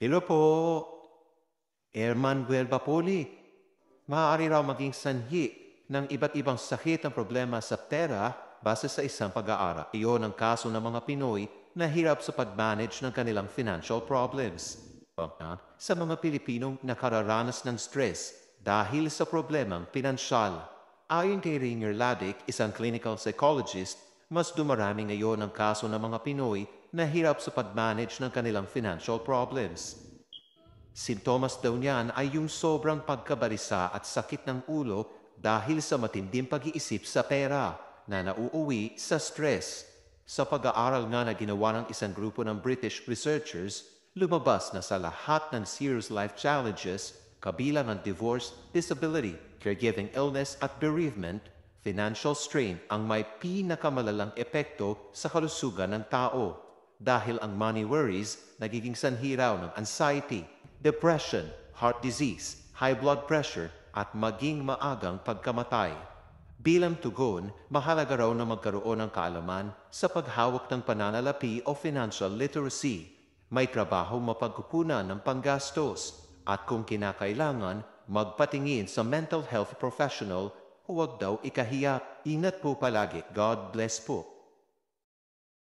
Hello po, Erman Poli. Maaari raw maging sanhi ng iba't ibang sakit ang problema sa pera base sa isang pag-aaral. Iyon ang kaso ng mga Pinoy na hirap sa pag-manage ng kanilang financial problems. Sa mga Pilipinong nakararanas ng stress dahil sa problemang pinansyal. Ayon kay Rainier Ladic, isang clinical psychologist, mas dumarami ngayon ang kaso ng mga Pinoy na hirap sa pag-manage ng kanilang financial problems. Sintomas daw niyan ay yung sobrang pagkabalisa at sakit ng ulo dahil sa matinding pag-iisip sa pera na nauuwi sa stress. Sa pag-aaral nga na ginawa ng isang grupo ng British researchers, lumabas na sa lahat ng serious life challenges, kabilang ang divorce, disability, caregiving illness at bereavement, financial strain ang may pinakamalalang epekto sa kalusugan ng tao. Dahil ang money worries nagiging sanhi raw ng anxiety, depression, heart disease, high blood pressure at maging maagang pagkamatay. Bilang tugon, mahalaga raw na magkaroon ng kaalaman sa paghawak ng pananalapi o financial literacy. May trabaho mapagkukunan ng panggastos at kung kinakailangan, magpatingin sa mental health professional, huwag daw ikahiya. Ingat po palagi. God bless po.